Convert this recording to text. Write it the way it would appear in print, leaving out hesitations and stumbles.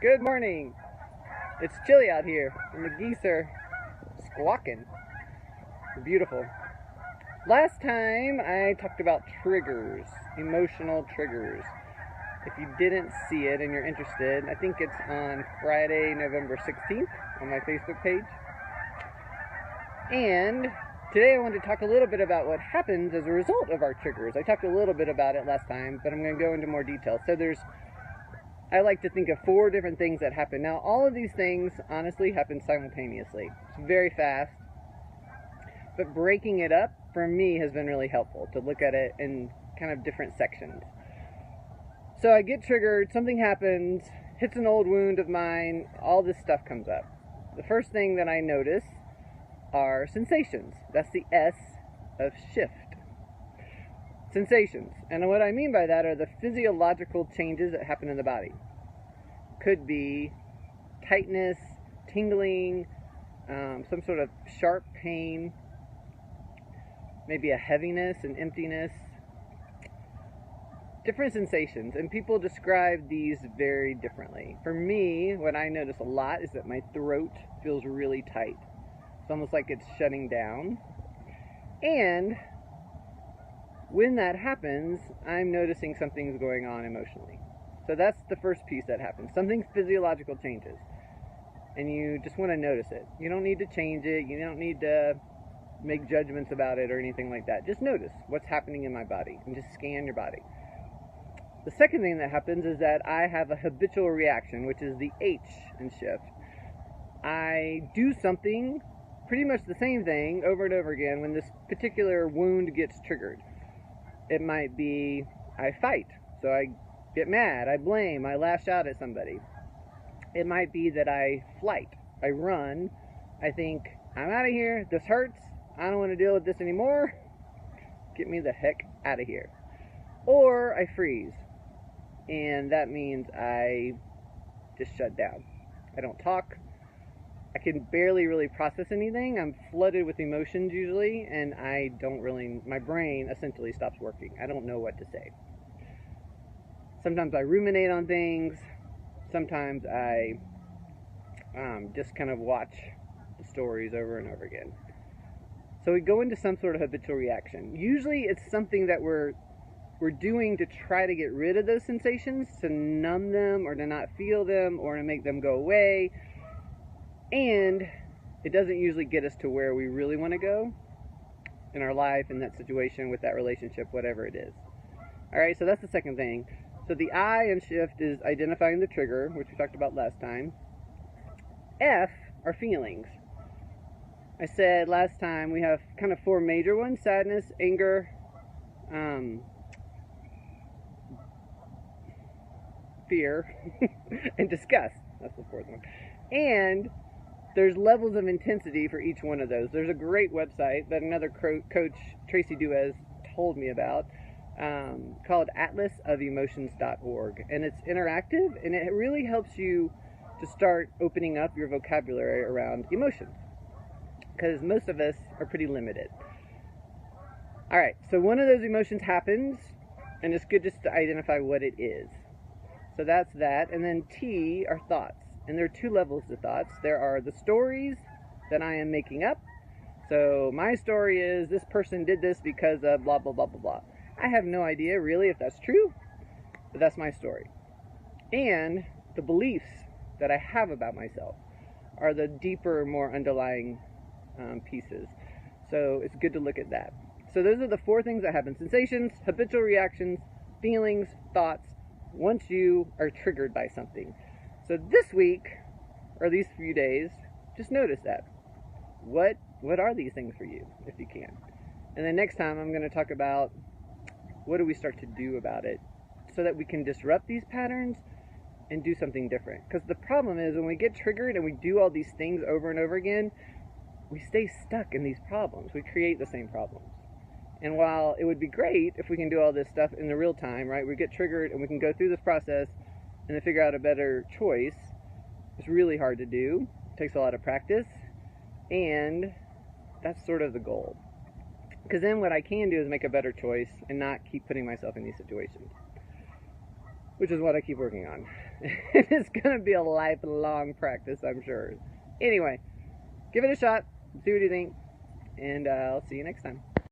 Good morning. It's chilly out here and the geese are squawking. They're beautiful. Last time I talked about triggers, emotional triggers. If you didn't see it and you're interested, I think it's on Friday, November 16th on my Facebook page. And today I want to talk a little bit about what happens as a result of our triggers. I talked a little bit about it last time, but I'm going to go into more detail. So I like to think of 4 different things that happen. Now, all of these things, honestly, happen simultaneously. It's very fast. But breaking it up, for me, has been really helpful to look at it in kind of different sections. So I get triggered, something happens, hits an old wound of mine, all this stuff comes up. The first thing that I notice are sensations. That's the S of shift. Sensations. And what I mean by that are the physiological changes that happen in the body. Could be tightness, tingling, some sort of sharp pain, maybe a heaviness, an emptiness. Different sensations, and people describe these very differently. For me, what I notice a lot is that my throat feels really tight. It's almost like it's shutting down. And when that happens, I'm noticing something's going on emotionally. So that's the first piece that happens. Something physiological changes. And you just want to notice it. You don't need to change it. You don't need to make judgments about it or anything like that. Just notice what's happening in my body and just scan your body. The second thing that happens is that I have a habitual reaction, which is the H in shift. I do something, pretty much the same thing, over and over again when this particular wound gets triggered. It might be I fight, so I get mad, I blame, I lash out at somebody. It might be that I flight, I run, I think, I'm out of here, this hurts, I don't want to deal with this anymore, get me the heck out of here. Or I freeze, and that means I just shut down. I don't talk. I can barely really process anything. I'm flooded with emotions usually, and my brain essentially stops working. I don't know what to say. Sometimes I ruminate on things. Sometimes I just kind of watch the stories over and over again. So we go into some sort of habitual reaction. Usually it's something that we're doing to try to get rid of those sensations, to numb them or to not feel them or to make them go away. And it doesn't usually get us to where we really want to go in our life, in that situation, with that relationship, whatever it is. Alright, so that's the second thing. So the I in shift is identifying the trigger, which we talked about last time. F are feelings. I said last time we have kind of 4 major ones: sadness, anger, fear, and disgust. That's the 4th one. And there's levels of intensity for each one of those. There's a great website that another coach, Tracy Duez, told me about, called atlasofemotions.org. And it's interactive, and it really helps you to start opening up your vocabulary around emotions, because most of us are pretty limited. Alright, so one of those emotions happens, and it's good just to identify what it is. So that's that. And then T are thoughts. And there are 2 levels to thoughts. There are the stories that I am making up. So my story is this person did this because of blah, blah, blah, blah, blah. I have no idea really if that's true, but that's my story. And the beliefs that I have about myself are the deeper, more underlying pieces. So it's good to look at that. So those are the 4 things that happen: sensations, habitual reactions, feelings, thoughts, once you are triggered by something. So this week, or these few days, just notice that. What are these things for you, if you can? And then next time I'm going to talk about what do we start to do about it so that we can disrupt these patterns and do something different. Because the problem is when we get triggered and we do all these things over and over again, we stay stuck in these problems. We create the same problems. And while it would be great if we can do all this stuff in the real time, right? We get triggered and we can go through this process and to figure out a better choice. It's really hard to do. It takes a lot of practice, and that's sort of the goal. Because then what I can do is make a better choice and not keep putting myself in these situations. which is what I keep working on. It's going to be a lifelong practice, I'm sure. Anyway, give it a shot, see what you think, and I'll see you next time.